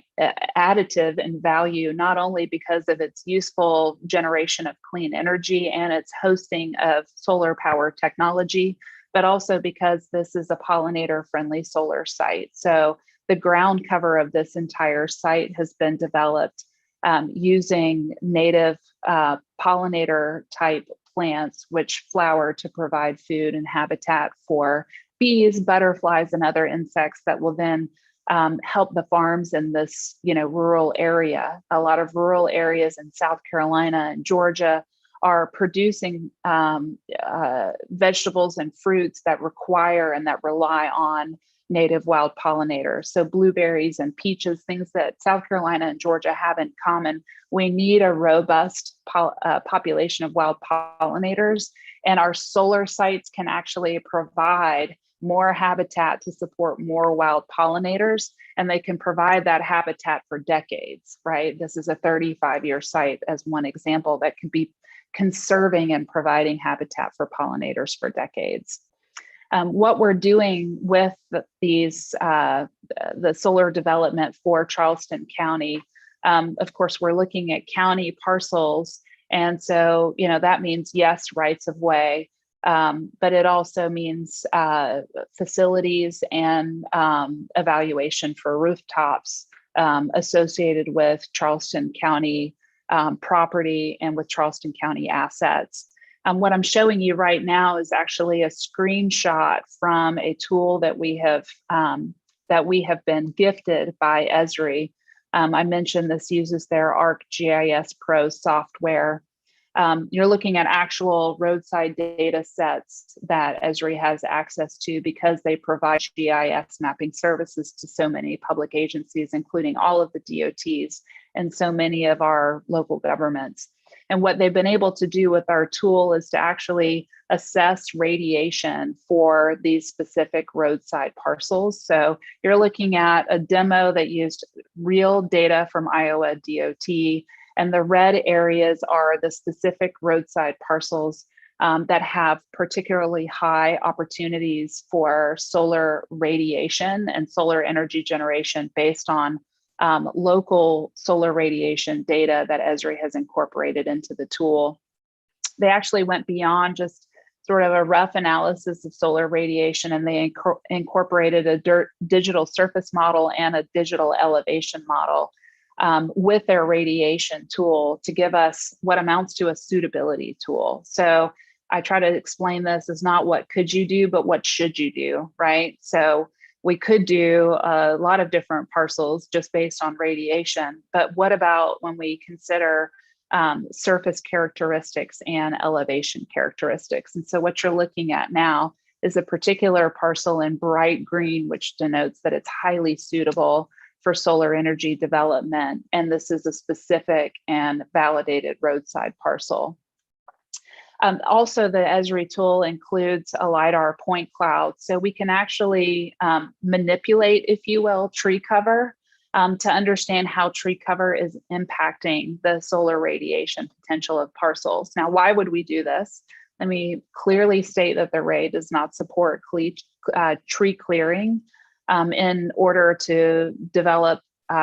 in value, not only because of its useful generation of clean energy and its hosting of solar power technology, but also because this is a pollinator-friendly solar site. So the ground cover of this entire site has been developed using native pollinator-type plants, which flower to provide food and habitat for bees, butterflies, and other insects that will then help the farms in this, rural area. A lot of rural areas in South Carolina and Georgia are producing vegetables and fruits that require and that rely on native wild pollinators. So blueberries and peaches, things that South Carolina and Georgia have in common. We need a robust population of wild pollinators, and our solar sites can actually provide more habitat to support more wild pollinators, and they can provide that habitat for decades, right? This is a 35-year site as one example that can be conserving and providing habitat for pollinators for decades. What we're doing with these, the solar development for Charleston County, of course, we're looking at county parcels. And so, that means, yes, rights of way, but it also means facilities and evaluation for rooftops associated with Charleston County property and with Charleston County assets. What I'm showing you right now is actually a screenshot from a tool that we have been gifted by Esri. I mentioned this uses their ArcGIS Pro software. You're looking at actual roadside data sets that Esri has access to because they provide GIS mapping services to so many public agencies, including all of the DOTs and so many of our local governments. And what they've been able to do with our tool is to actually assess radiation for these specific roadside parcels. So you're looking at a demo that used real data from Iowa DOT, and the red areas are the specific roadside parcels that have particularly high opportunities for solar radiation and solar energy generation based on local solar radiation data that Esri has incorporated into the tool. They actually went beyond just sort of a rough analysis of solar radiation, and they incorporated a digital surface model and a digital elevation model with their radiation tool to give us what amounts to a suitability tool. So I try to explain this as not what could you do, but what should you do, right? So we could do a lot of different parcels just based on radiation, but what about when we consider surface characteristics and elevation characteristics? And so what you're looking at now is a particular parcel in bright green, which denotes that it's highly suitable for solar energy development. And this is a specific and validated roadside parcel. Also, the Esri tool includes a LiDAR point cloud. So we can actually manipulate, if you will, tree cover to understand how tree cover is impacting the solar radiation potential of parcels. Now, why would we do this? Let me clearly state that the array does not support tree clearing in order to develop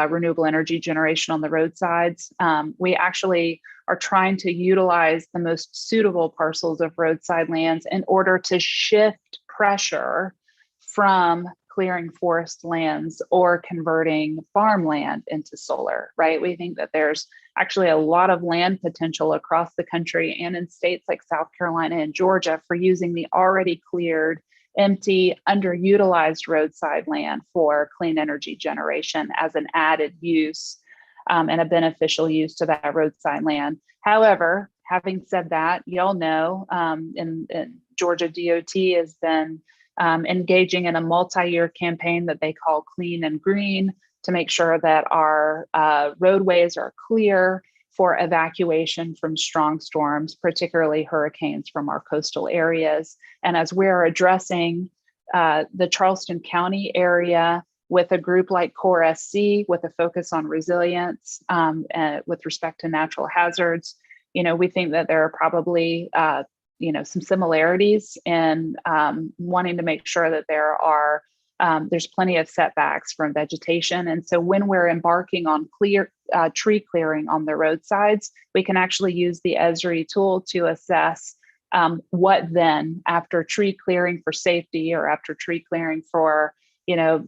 renewable energy generation on the roadsides. We actually are trying to utilize the most suitable parcels of roadside lands in order to shift pressure from clearing forest lands or converting farmland into solar, right? We think that there's actually a lot of land potential across the country and in states like South Carolina and Georgia for using the already cleared, empty, underutilized roadside land for clean energy generation as an added use and a beneficial use to that roadside land. However, having said that, y'all know, in Georgia DOT has been engaging in a multi-year campaign that they call Clean and Green to make sure that our roadways are clear for evacuation from strong storms, particularly hurricanes from our coastal areas. And as we're addressing the Charleston County area with a group like Core SC with a focus on resilience with respect to natural hazards, we think that there are probably some similarities in wanting to make sure that there's plenty of setbacks from vegetation. And so when we're embarking on tree clearing on the roadsides, we can actually use the Esri tool to assess what then after tree clearing for safety or after tree clearing for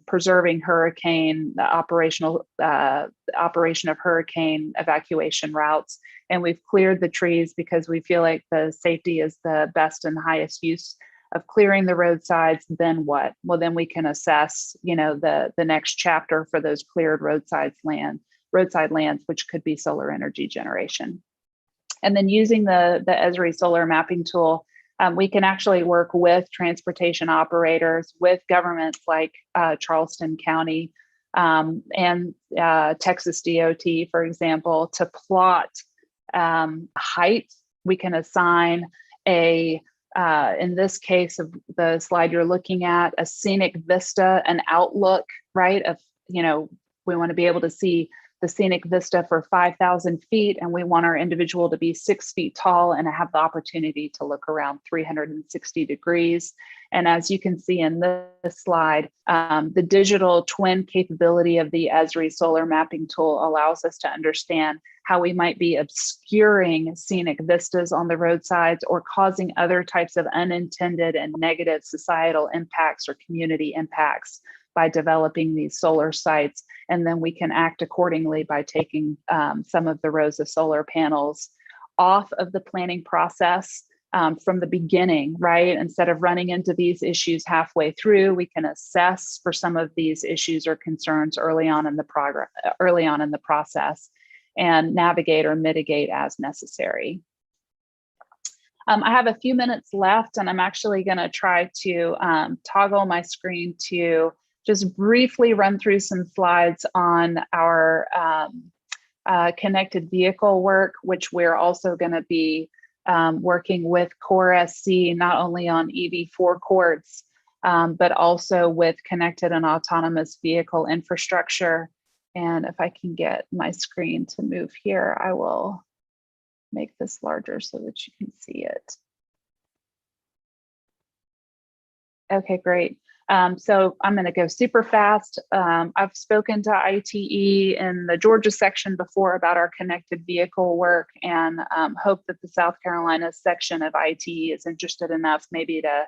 preserving the operation of hurricane evacuation routes. And we've cleared the trees because we feel like the safety is the best and highest use of clearing the roadsides. Then what? Well, then we can assess, the next chapter for those cleared roadside lands, which could be solar energy generation. And then using the Esri solar mapping tool, we can actually work with transportation operators, with governments like Charleston County and Texas DOT, for example, to plot height. We can assign in this case of the slide you're looking at, a scenic vista, an outlook, right? We want to be able to see the scenic vista for 5,000 feet, and we want our individual to be 6 feet tall and have the opportunity to look around 360 degrees. And as you can see in this slide, the digital twin capability of the Esri solar mapping tool allows us to understand how we might be obscuring scenic vistas on the roadsides or causing other types of unintended and negative societal impacts or community impacts by developing these solar sites. And then we can act accordingly by taking some of the rows of solar panels off of the planning process from the beginning, right? Instead of running into these issues halfway through, we can assess for some of these issues or concerns early on in the process and navigate or mitigate as necessary. I have a few minutes left, and I'm actually going to try to toggle my screen to just briefly run through some slides on our connected vehicle work, which we're also going to be working with Core SC, not only on EV forecourts, but also with connected and autonomous vehicle infrastructure. And if I can get my screen to move here, I will make this larger so that you can see it. Okay, great. So I'm going to go super fast. I've spoken to ITE in the Georgia section before about our connected vehicle work, and hope that the South Carolina section of ITE is interested enough maybe to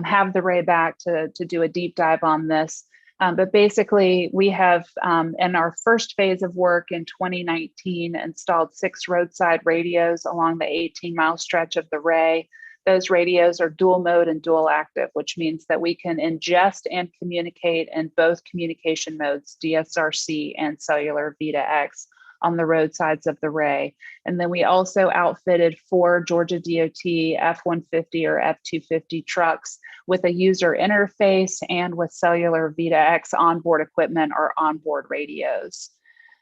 have the Ray back to do a deep dive on this. But basically, we have, in our first phase of work in 2019, installed 6 roadside radios along the 18-mile stretch of the Ray. Those radios are dual mode and dual active, which means that we can ingest and communicate in both communication modes, DSRC and cellular V2X, on the roadsides of the Ray. And then we also outfitted 4 Georgia Dot F-150 or F-250 trucks with a user interface and with cellular V2X onboard equipment or onboard radios.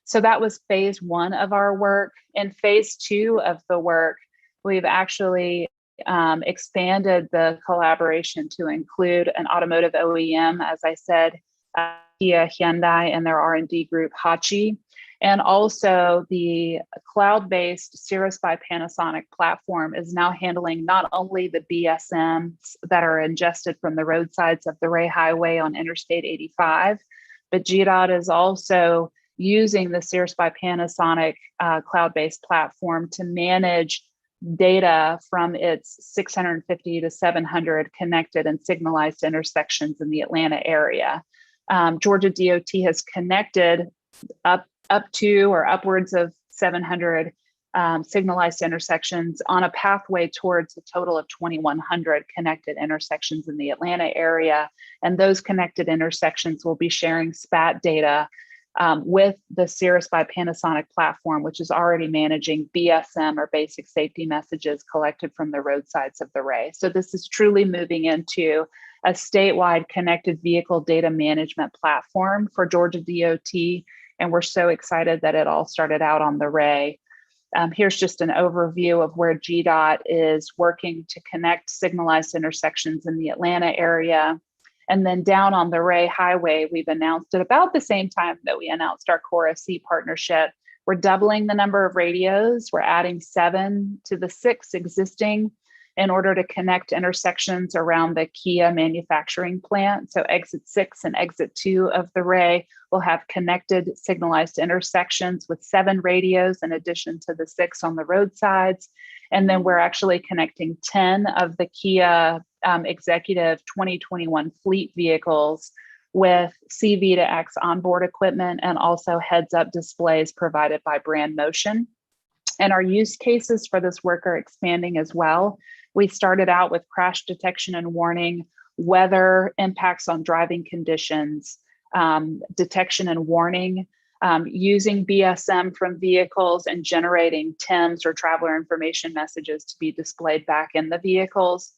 So that was phase 1 of our work. In phase 2 of the work, we've actually expanded the collaboration to include an automotive OEM, as I said, Kia, Hyundai, and their R&D group, Hachi, and also the cloud-based Cirrus by Panasonic platform is now handling not only the BSMs that are ingested from the roadsides of the Ray Highway on Interstate 85, but Gdot is also using the Cirrus by Panasonic cloud-based platform to manage data from its 650 to 700 connected and signalized intersections in the Atlanta area. Georgia Dot has connected up to or upwards of 700 signalized intersections on a pathway towards a total of 2,100 connected intersections in the Atlanta area. And those connected intersections will be sharing SPAT data with the Cirrus by Panasonic platform, which is already managing BSM or basic safety messages collected from the roadsides of the Ray. So this is truly moving into a statewide connected vehicle data management platform for Georgia Dot. And we're so excited that it all started out on the Ray. Here's just an overview of where Gdot is working to connect signalized intersections in the Atlanta area. And then down on the Ray Highway, we've announced at about the same time that we announced our Core SC partnership. We're doubling the number of radios. We're adding 7 to the 6 existing in order to connect intersections around the Kia manufacturing plant. So exit 6 and exit 2 of the Ray will have connected signalized intersections with 7 radios in addition to the 6 on the roadsides. And then we're actually connecting 10 of the Kia executive 2021 fleet vehicles with CV2X onboard equipment and also heads-up displays provided by Brand Motion. And our use cases for this work are expanding as well. We started out with crash detection and warning, weather impacts on driving conditions, detection and warning, using BSM from vehicles and generating TIMs or traveler information messages to be displayed back in the vehicles.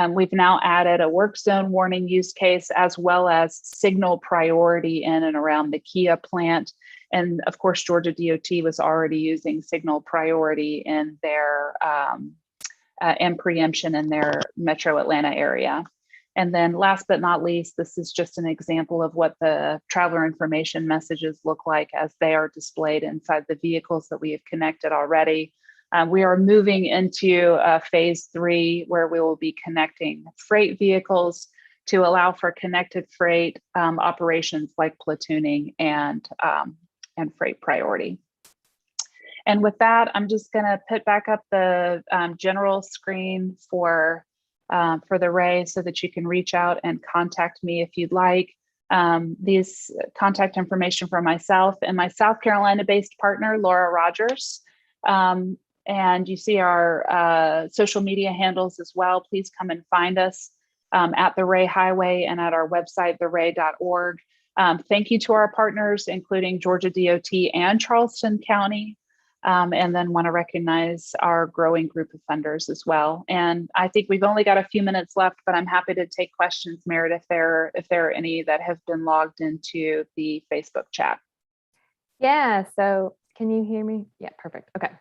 We've now added a work zone warning use case as well as signal priority in and around the Kia plant. And of course, Georgia Dot was already using signal priority in their and preemption in their metro Atlanta area. And then last but not least, this is just an example of what the traveler information messages look like as they are displayed inside the vehicles that we have connected already. We are moving into phase 3 where we will be connecting freight vehicles to allow for connected freight operations like platooning and freight priority. And with that, I'm just going to put back up the general screen for the Ray so that you can reach out and contact me if you'd like. These contact information for myself and my South Carolina-based partner, Laura Rogers. And you see our social media handles as well. Please come and find us at the Ray Highway and at our website, theray.org. Thank you to our partners, including Georgia Dot and Charleston County. And then want to recognize our growing group of funders as well. And I think we've only got a few minutes left, but I'm happy to take questions, Meredith, if there are any that have been logged into the Facebook chat. Yeah, so can you hear me? Yeah, perfect. Okay.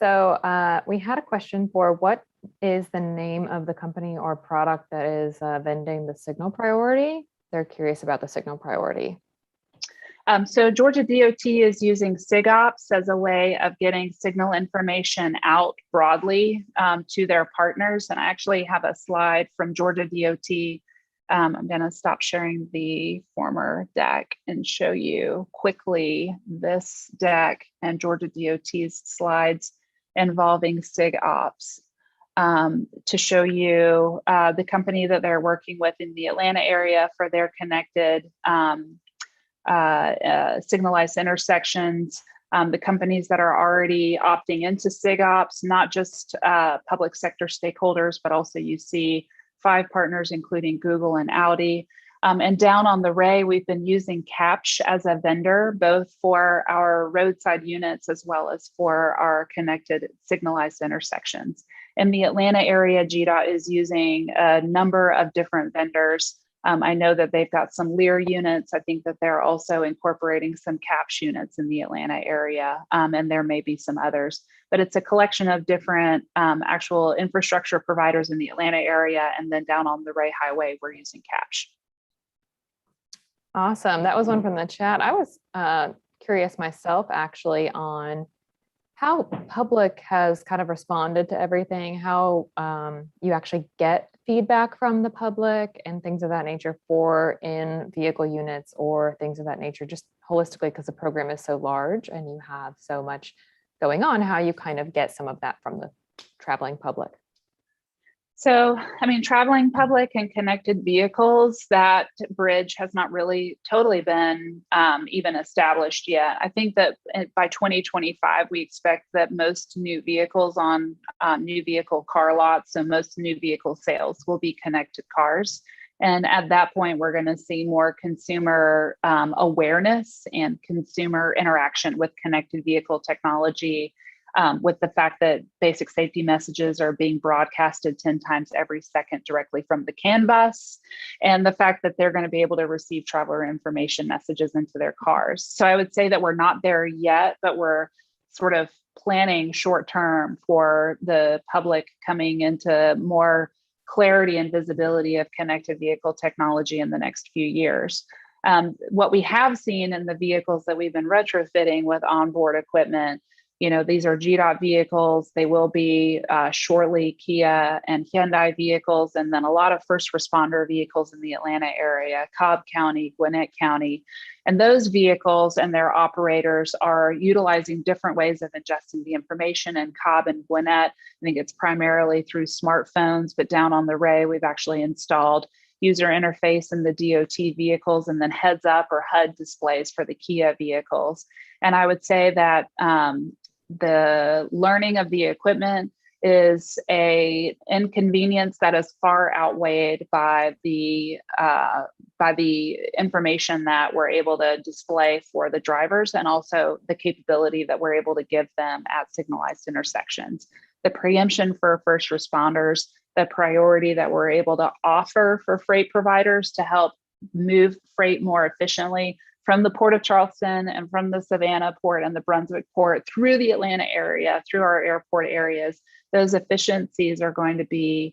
So we had a question for what is the name of the company or product that is vending the signal priority? They're curious about the signal priority. So Georgia DOT is using SigOps as a way of getting signal information out broadly to their partners. And I actually have a slide from Georgia DOT. I'm going to stop sharing the former deck and show you quickly this deck and Georgia DOT's slides involving SigOps to show you the company that they're working with in the Atlanta area for their connected signalized intersections, the companies that are already opting into SigOps, not just public sector stakeholders, but also you see 5 partners, including Google and Audi. And down on the Ray, we've been using Capch as a vendor, both for our roadside units as well as for our connected signalized intersections. In the Atlanta area, Gdot is using a number of different vendors. I know that they've got some Lear units. I think that they're also incorporating some Capch units in the Atlanta area, and there may be some others. But it's a collection of different actual infrastructure providers in the Atlanta area, and then down on the Ray Highway, we're using Capch. Awesome. That was one from the chat. I was curious myself actually on how public has kind of responded to everything, how you actually get feedback from the public and things of that nature for in vehicle units or things of that nature, just holistically, because the program is so large and you have so much going on, how you kind of get some of that from the traveling public. So, I mean, traveling public and connected vehicles, that bridge has not really totally been even established yet. I think that by 2025, we expect that most new vehicles on new vehicle car lots, so most new vehicle sales will be connected cars. And at that point, we're going to see more consumer awareness and consumer interaction with connected vehicle technology. With the fact that basic safety messages are being broadcasted 10 times every second directly from the CAN bus, and the fact that they're going to be able to receive traveler information messages into their cars. So I would say that we're not there yet, but we're sort of planning short term for the public coming into more clarity and visibility of connected vehicle technology in the next few years. What we have seen in the vehicles that we've been retrofitting with onboard equipment, you know, these are Gdot vehicles. They will be shortly Kia and Hyundai vehicles, and then a lot of first responder vehicles in the Atlanta area, Cobb County, Gwinnett County. And those vehicles and their operators are utilizing different ways of ingesting the information. In Cobb and Gwinnett, I think it's primarily through smartphones, but down on the Ray, we've actually installed user interface in the DOT vehicles and then heads up or HUD displays for the Kia vehicles. And I would say that the learning of the equipment is an inconvenience that is far outweighed by the information that we're able to display for the drivers, and also the capability that we're able to give them at signalized intersections. The preemption for first responders, the priority that we're able to offer for freight providers to help move freight more efficiently from the Port of Charleston and from the Savannah Port and the Brunswick Port through the Atlanta area, through our airport areas, those efficiencies are going to be,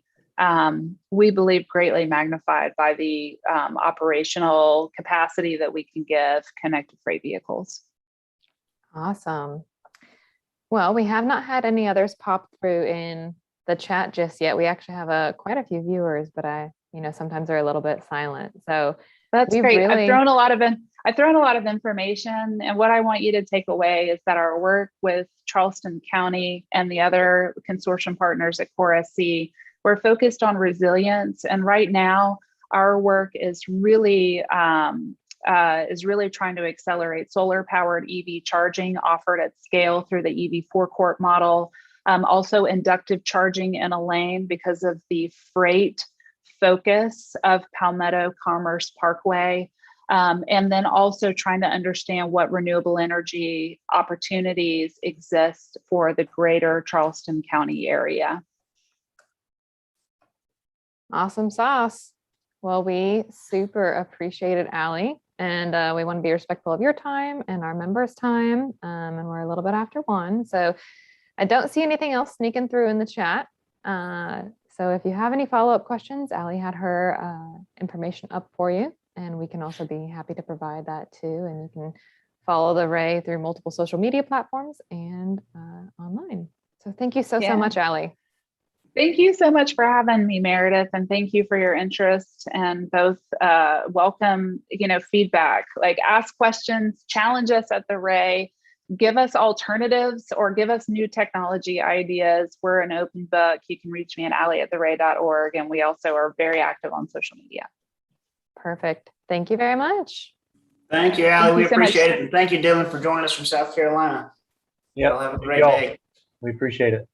we believe, greatly magnified by the operational capacity that we can give connected freight vehicles. Awesome. Well, we have not had any others pop through in the chat just yet. We actually have quite a few viewers, but sometimes they're a little bit silent. So that's great. I've thrown a lot of information, and what I want you to take away is that our work with Charleston County and the other consortium partners at Core SC, we're focused on resilience. And right now, our work is really trying to accelerate solar-powered EV charging offered at scale through the EV forecourt model. Also inductive charging in a lane because of the freight focus of Palmetto Commerce Parkway. And then also trying to understand what renewable energy opportunities exist for the greater Charleston County area. Awesome sauce. Well, we super appreciate it, Allie. And we want to be respectful of your time and our members' time. And we're a little bit after 1. So I don't see anything else sneaking through in the chat. So if you have any follow-up questions, Allie had her information up for you. And we can also be happy to provide that too. And you can follow the Ray through multiple social media platforms and online. So thank you so much, Allie. Thank you so much for having me, Meredith, and thank you for your interest, and both welcome, feedback, like ask questions, challenge us at the Ray, give us alternatives or give us new technology ideas. We're an open book. You can reach me at allie@theray.org. And we also are very active on social media. Perfect. Thank you very much. Thank you, Allie. Thank We you so much. appreciate it. And thank you, Dylan, for joining us from South Carolina. Yeah, Y'all have a great day. we appreciate it.